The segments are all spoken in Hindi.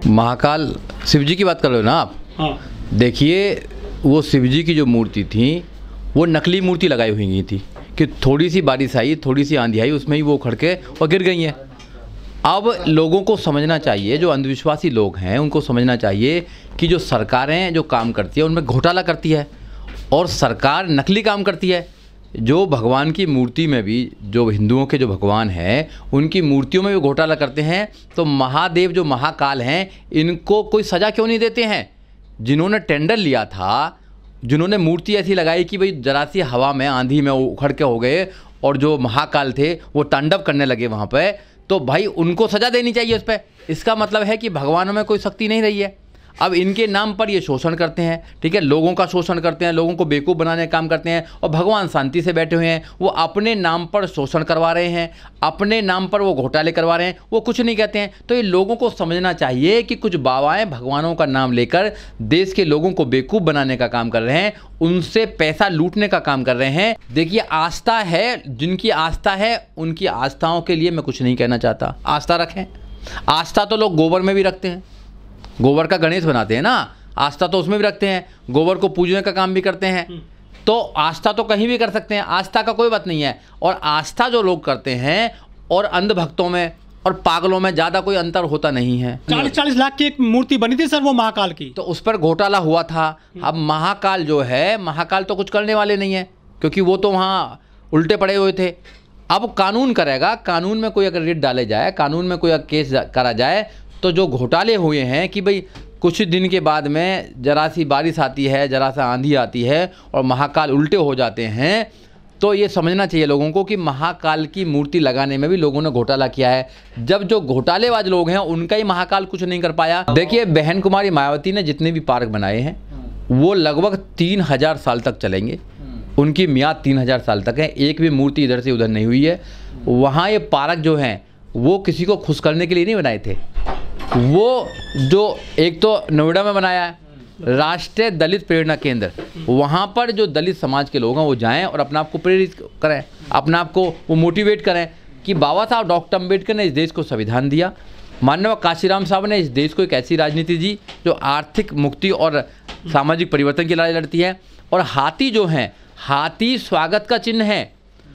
महाकाल शिव जी की बात कर रहे हो ना आप? हाँ। देखिए, वो शिव जी की जो मूर्ति थी वो नकली मूर्ति लगाई हुई थी कि थोड़ी सी बारिश आई, थोड़ी सी आंधी आई, उसमें ही वो उखड़ के और गिर गई हैं। अब लोगों को समझना चाहिए, जो अंधविश्वासी लोग हैं उनको समझना चाहिए कि जो सरकारें जो काम करती है उनमें घोटाला करती है और सरकार नकली काम करती है। जो भगवान की मूर्ति में भी, जो हिंदुओं के जो भगवान हैं उनकी मूर्तियों में भी घोटाला करते हैं। तो महादेव जो महाकाल हैं इनको कोई सज़ा क्यों नहीं देते हैं? जिन्होंने टेंडर लिया था, जिन्होंने मूर्ति ऐसी लगाई कि भाई जरा सी हवा में, आंधी में उखड़ के हो गए और जो महाकाल थे वो तांडव करने लगे वहाँ पे, तो भाई उनको सज़ा देनी चाहिए उस पर। इसका मतलब है कि भगवानों में कोई शक्ति नहीं रही है। अब इनके नाम पर ये शोषण करते हैं, ठीक है, लोगों का शोषण करते हैं, लोगों को बेवकूफ़ बनाने का काम करते हैं और भगवान शांति से बैठे हुए हैं। वो अपने नाम पर शोषण करवा रहे हैं, अपने नाम पर वो घोटाले करवा रहे हैं, वो कुछ नहीं कहते हैं। तो ये लोगों को समझना चाहिए कि कुछ बाबाएं भगवानों का नाम लेकर देश के लोगों को बेवकूफ़ बनाने का काम कर रहे हैं, उनसे पैसा लूटने का काम कर रहे हैं। देखिए, आस्था है, जिनकी आस्था है उनकी आस्थाओं के लिए मैं कुछ नहीं कहना चाहता। आस्था रखें। आस्था तो लोग गोबर में भी रखते हैं, गोबर का गणेश बनाते हैं ना, आस्था तो उसमें भी रखते हैं, गोबर को पूजने का काम भी करते हैं। तो आस्था तो कहीं भी कर सकते हैं, आस्था का कोई बात नहीं है। और आस्था जो लोग करते हैं और अंधभक्तों में और पागलों में ज़्यादा कोई अंतर होता नहीं है। 40-40 लाख की एक मूर्ति बनी थी सर वो महाकाल की, तो उस पर घोटाला हुआ था। अब महाकाल जो है, महाकाल तो कुछ करने वाले नहीं है क्योंकि वो तो वहाँ उल्टे पड़े हुए थे। अब कानून करेगा, कानून में कोई अगर रिट डाले जाए, कानून में कोई केस करा जाए, तो जो घोटाले हुए हैं कि भाई कुछ दिन के बाद में जरा सी बारिश आती है, जरा सा आंधी आती है और महाकाल उल्टे हो जाते हैं, तो ये समझना चाहिए लोगों को कि महाकाल की मूर्ति लगाने में भी लोगों ने घोटाला किया है। जब जो घोटालेबाज लोग हैं उनका ही महाकाल कुछ नहीं कर पाया। देखिए, बहन कुमारी मायावती ने जितने भी पार्क बनाए हैं वो लगभग 3000 साल तक चलेंगे। उनकी मियाद 3000 साल तक है, एक भी मूर्ति इधर से उधर नहीं हुई है। वहाँ ये पार्क जो हैं वो किसी को खुश करने के लिए नहीं बनाए थे। वो जो एक तो नोएडा में बनाया है राष्ट्रीय दलित प्रेरणा केंद्र, वहाँ पर जो दलित समाज के लोग हैं वो जाएं और अपने आप को प्रेरित करें, अपने आप को वो मोटिवेट करें कि बाबा साहब डॉक्टर अम्बेडकर ने इस देश को संविधान दिया, माननीय काशीराम साहब ने इस देश को एक ऐसी राजनीति दी जो आर्थिक मुक्ति और सामाजिक परिवर्तन की लड़ाई लड़ती है। और हाथी जो हैं, हाथी स्वागत का चिन्ह है।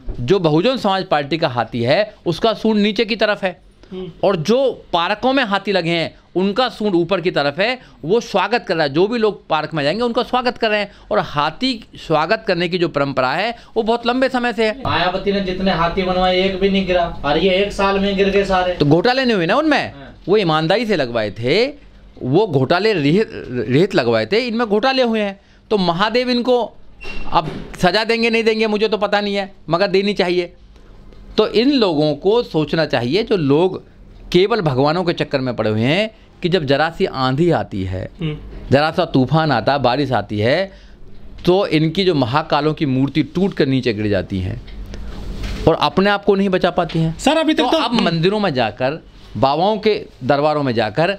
जो बहुजन समाज पार्टी का हाथी है उसका सूंड नीचे की तरफ है और जो पार्कों में हाथी लगे हैं उनका सूंड ऊपर की तरफ है। वो स्वागत कर रहा है, जो भी लोग पार्क में जाएंगे उनका स्वागत कर रहे हैं। और हाथी स्वागत करने की जो परंपरा है वो बहुत लंबे समय से है। मायावती ने जितने हाथी बनवाए एक भी नहीं गिरा और ये 1 साल में गिर गए सारे। तो घोटाले नहीं हुए ना उनमें, वो ईमानदारी से लगवाए थे, वो घोटाले रहित लगवाए थे, इनमें घोटाले हुए हैं। तो महादेव इनको अब सजा देंगे नहीं देंगे मुझे तो पता नहीं है, मगर देनी चाहिए। तो इन लोगों को सोचना चाहिए, जो लोग केवल भगवानों के चक्कर में पड़े हुए हैं, कि जब जरा सी आंधी आती है, जरा सा तूफान आता है, बारिश आती है, तो इनकी जो महाकालों की मूर्ति टूट कर नीचे गिर जाती हैं और अपने आप को नहीं बचा पाती हैं। सर अभी तक तो आप मंदिरों में जाकर, बाबाओं के दरबारों में जाकर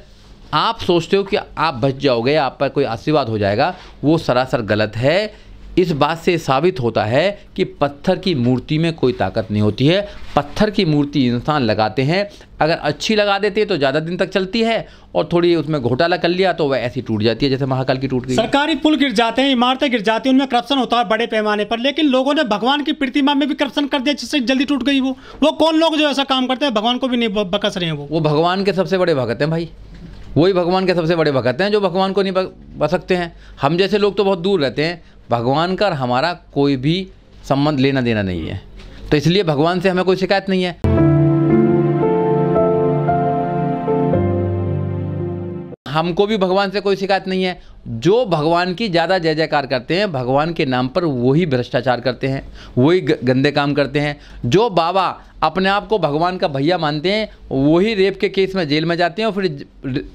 आप सोचते हो कि आप बच जाओगे, आप पर कोई आशीर्वाद हो जाएगा, वो सरासर गलत है। इस बात से साबित होता है कि पत्थर की मूर्ति में कोई ताकत नहीं होती है। पत्थर की मूर्ति इंसान लगाते हैं, अगर अच्छी लगा देते हैं तो ज़्यादा दिन तक चलती है और थोड़ी उसमें घोटाला कर लिया तो वह ऐसी टूट जाती है जैसे महाकाल की टूट गई। सरकारी पुल गिर जाते हैं, इमारतें गिर जाती हैं, उनमें करप्शन होता है बड़े पैमाने पर, लेकिन लोगों ने भगवान की प्रतिमा में भी करप्शन कर दिया जिससे जल्दी टूट गई। वो कौन लोग जो ऐसा काम करते हैं, भगवान को भी नहीं बकस रहे हैं। वो भगवान के सबसे बड़े भगत हैं भाई, वही भगवान के सबसे बड़े भगत हैं जो भगवान को नहीं बसकते हैं। हम जैसे लोग तो बहुत दूर रहते हैं। भगवान का और हमारा कोई भी संबंध लेना देना नहीं है, तो इसलिए भगवान से हमें कोई शिकायत नहीं है। हमको भी भगवान से कोई शिकायत नहीं है। जो भगवान की ज़्यादा जय जयकार करते हैं, भगवान के नाम पर वही भ्रष्टाचार करते हैं, वही गंदे काम करते हैं। जो बाबा अपने आप को भगवान का भैया मानते हैं वही रेप के केस में जेल में जाते हैं और फिर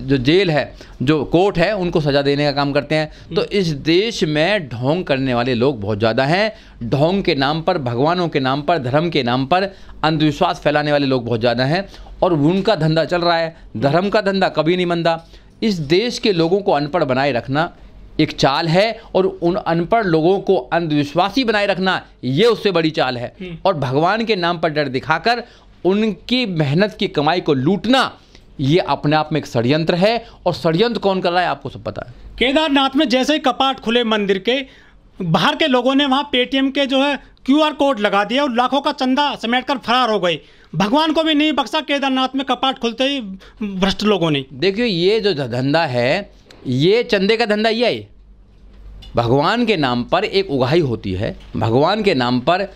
जो जेल है, जो कोर्ट है, उनको सज़ा देने का काम करते हैं। तो इस देश में ढोंग करने वाले लोग बहुत ज़्यादा हैं। ढोंग के नाम पर, भगवानों के नाम पर, धर्म के नाम पर अंधविश्वास फैलाने वाले लोग बहुत ज़्यादा हैं और उनका धंधा चल रहा है। धर्म का धंधा कभी नहीं मंदा। इस देश के लोगों को अनपढ़ बनाए रखना एक चाल है और उन अनपढ़ लोगों को अंधविश्वासी बनाए रखना ये उससे बड़ी चाल है। और भगवान के नाम पर डर दिखाकर उनकी मेहनत की कमाई को लूटना, ये अपने आप में एक षड्यंत्र है, और षड्यंत्र कौन कर रहा है आपको सब पता है। केदारनाथ में जैसे ही कपाट खुले मंदिर के, बाहर के लोगों ने वहाँ पेटीएम के जो है QR कोड लगा दिया और लाखों का चंदा समेटकर फरार हो गए। भगवान को भी नहीं बख्शा केदारनाथ में कपाट खुलते ही भ्रष्ट लोगों ने। देखिए ये जो धंधा है, ये चंदे का धंधा ये है। भगवान के नाम पर एक उगाही होती है, भगवान के नाम पर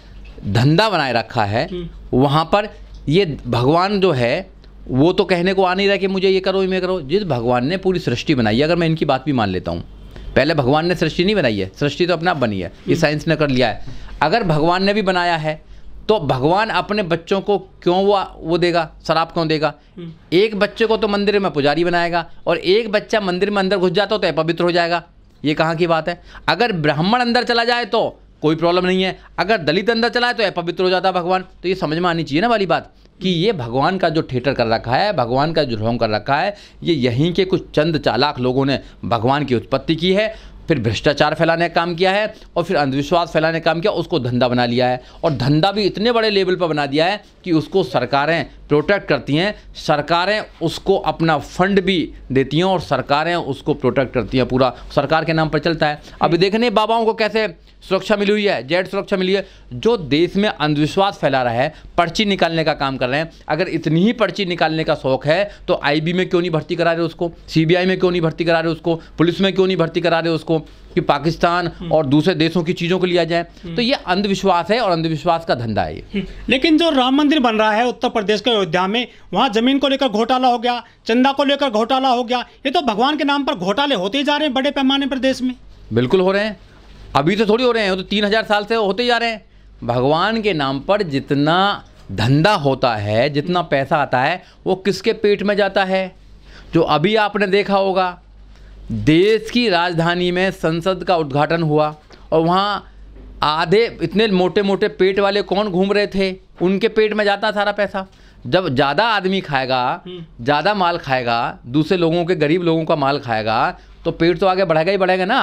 धंधा बनाए रखा है। वहाँ पर ये भगवान जो है वो तो कहने को आ नहीं रहा कि मुझे ये करो ये करो। जिस भगवान ने पूरी सृष्टि बनाई है, अगर मैं इनकी बात भी मान लेता हूँ, पहले भगवान ने सृष्टि नहीं बनाई है, सृष्टि तो अपने आप बनी है, ये साइंस ने कर लिया है। अगर भगवान ने भी बनाया है तो भगवान अपने बच्चों को क्यों वो देगा, शराब क्यों देगा? एक बच्चे को तो मंदिर में पुजारी बनाएगा, और एक बच्चा मंदिर में अंदर घुस जाता हो तो अपवित्र हो जाएगा। ये कहाँ की बात है? अगर ब्राह्मण अंदर चला जाए तो कोई प्रॉब्लम नहीं है, अगर दलित अंदर चला है तो अपवित्र हो जाता है भगवान। तो ये समझ में आनी चाहिए ना वाली बात, कि ये भगवान का जो थिएटर कर रखा है, भगवान का जो ढोंग कर रखा है, ये यहीं के कुछ चंद चालाक लोगों ने भगवान की उत्पत्ति की है, फिर भ्रष्टाचार फैलाने का काम किया है, और फिर अंधविश्वास फैलाने का काम किया, उसको धंधा बना लिया है। और धंधा भी इतने बड़े लेवल पर बना दिया है कि उसको सरकारें प्रोटेक्ट करती हैं, सरकारें उसको अपना फंड भी देती हैं, और सरकारें उसको प्रोटेक्ट करती हैं, पूरा सरकार के नाम पर चलता है। अभी देखने बाबाओं को कैसे सुरक्षा मिली हुई है, जेड सुरक्षा मिली है। जो देश में अंधविश्वास फैला रहा है, पर्ची निकालने का काम कर रहे हैं, अगर इतनी ही पर्ची निकालने का शौक है तो IB में क्यों नहीं भर्ती करा रहे उसको, CBI में क्यों नहीं भर्ती करा रहे उसको, पुलिस में क्यों नहीं भर्ती करा रहे उसको, कि पाकिस्तान और दूसरे देशों की चीज़ों को लिया जाए? तो ये अंधविश्वास है, और अंधविश्वास का धंधा है ये। लेकिन जो राम मंदिर बन रहा है उत्तर प्रदेश के अयोध्या में, वहाँ जमीन को लेकर घोटाला हो गया, चंदा को लेकर घोटाला हो गया। ये तो भगवान के नाम पर घोटाले होते ही जा रहे हैं बड़े पैमाने पर देश में। बिल्कुल हो रहे हैं, अभी तो थोड़ी हो रहे हैं, वो तो 3000 साल से होते ही जा रहे हैं। भगवान के नाम पर जितना धंधा होता है, जितना पैसा आता है, वो किसके पेट में जाता है? जो अभी आपने देखा होगा, देश की राजधानी में संसद का उद्घाटन हुआ, और वहाँ आधे इतने मोटे मोटे पेट वाले कौन घूम रहे थे, उनके पेट में जाता सारा पैसा। जब ज़्यादा आदमी खाएगा, ज़्यादा माल खाएगा, दूसरे लोगों के, गरीब लोगों का माल खाएगा, तो पेट तो आगे बढ़ेगा ही बढ़ेगा ना।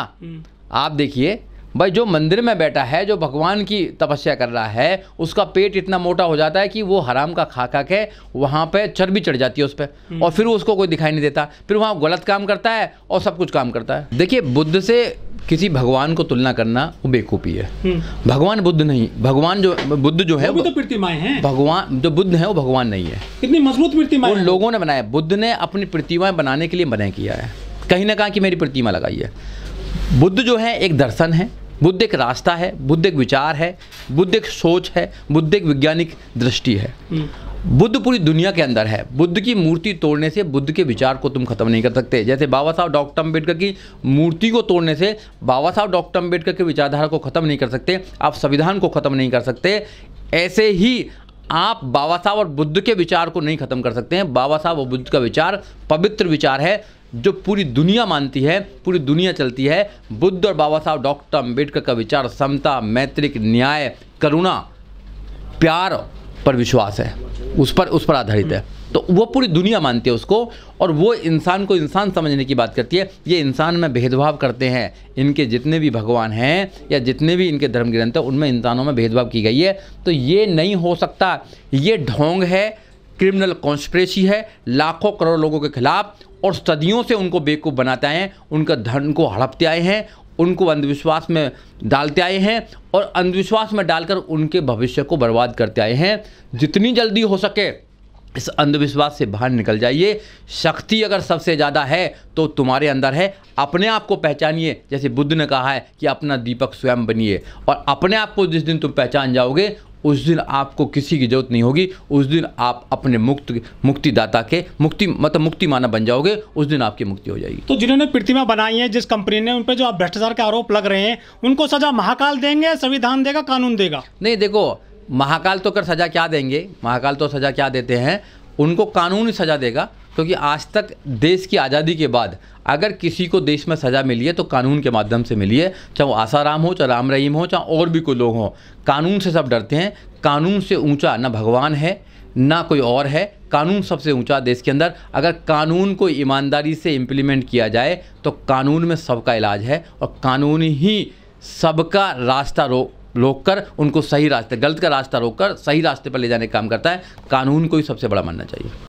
आप देखिए भाई, जो मंदिर में बैठा है, जो भगवान की तपस्या कर रहा है, उसका पेट इतना मोटा हो जाता है कि वो हराम का खा के वहाँ पे चर्बी चढ़ जाती है उस पर, और फिर उसको कोई दिखाई नहीं देता, फिर वहाँ गलत काम करता है और सब कुछ काम करता है। देखिए, बुद्ध से किसी भगवान को तुलना करना वो बेवकूफ़ी है। भगवान बुद्ध नहीं, भगवान जो बुद्ध जो है वो तो प्रतिमाएं हैं। भगवान जो बुद्ध है वो भगवान नहीं है। कितनी मजबूत प्रतिमाएं उन लोगों ने बनाया, बुद्ध ने अपनी प्रतिमाएं बनाने के लिए मना किया है, कहीं ना कहीं कि मेरी प्रतिमा लगाई है। बुद्ध जो है एक दर्शन है, बुद्ध एक रास्ता है, बुद्ध एक विचार है, बुद्ध एक सोच है, बुद्ध एक वैज्ञानिक दृष्टि है। बुद्ध पूरी दुनिया के अंदर है। बुद्ध की मूर्ति तोड़ने से बुद्ध के विचार को तुम खत्म नहीं कर सकते। जैसे बाबा साहब डॉक्टर अम्बेडकर की मूर्ति को तोड़ने से बाबा साहब डॉक्टर अम्बेडकर के विचारधारा को खत्म नहीं कर सकते, आप संविधान को खत्म नहीं कर सकते, ऐसे ही आप बाबा साहब और बुद्ध के विचार को नहीं खत्म कर सकते हैं। बाबा साहब और बुद्ध का विचार पवित्र विचार है, जो पूरी दुनिया मानती है, पूरी दुनिया चलती है। बुद्ध और बाबा साहब डॉक्टर अम्बेडकर का विचार समता, मैत्रिक, न्याय, करुणा, प्यार पर विश्वास है, उस पर आधारित है। तो वो पूरी दुनिया मानती है उसको, और वो इंसान को इंसान समझने की बात करती है। ये इंसान में भेदभाव करते हैं, इनके जितने भी भगवान हैं या जितने भी इनके धर्म ग्रंथ हैं, उनमें इंसानों में भेदभाव की गई है। तो ये नहीं हो सकता, ये ढोंग है, क्रिमिनल कॉन्स्पिरेसी है, लाखों करोड़ लोगों के खिलाफ, और सदियों से उनको बेवकूफ़ बनाते आए हैं, उनका धन को हड़पते आए हैं, उनको अंधविश्वास में डालते आए हैं, और अंधविश्वास में डालकर उनके भविष्य को बर्बाद करते आए हैं। जितनी जल्दी हो सके इस अंधविश्वास से बाहर निकल जाइए। शक्ति अगर सबसे ज़्यादा है तो तुम्हारे अंदर है, अपने आप को पहचानिए। जैसे बुद्ध ने कहा है कि अपना दीपक स्वयं बनिए, और अपने आप को जिस दिन तुम पहचान जाओगे, उस दिन आपको किसी की जरूरत नहीं होगी। उस दिन आप अपने मुक्तिदाता के मुक्ति मानव बन जाओगे, उस दिन आपकी मुक्ति हो जाएगी। तो जिन्होंने प्रतिमा बनाई है, जिस कंपनी ने, उन पर जो आप भ्रष्टाचार के आरोप लग रहे हैं, उनको सजा महाकाल देंगे, संविधान देगा, कानून देगा? नहीं, देखो, महाकाल तो कर सजा क्या देंगे, महाकाल तो सजा क्या देते हैं, उनको कानून ही सजा देगा। क्योंकि आज तक देश की आज़ादी के बाद अगर किसी को देश में सज़ा मिली है तो कानून के माध्यम से मिली है, चाहे वो आसाराम हो, चाहे राम रहीम हो, चाहे और भी कोई लोग हों। कानून से सब डरते हैं। कानून से ऊंचा ना भगवान है ना कोई और है, कानून सबसे ऊंचा देश के अंदर। अगर कानून को ईमानदारी से इम्प्लीमेंट किया जाए तो कानून में सबका इलाज है, और कानून ही सबका रास्ता रोककर उनको सही रास्ते, गलत का रास्ता रोककर सही रास्ते पर ले जाने का काम करता है। कानून को ही सबसे बड़ा मानना चाहिए।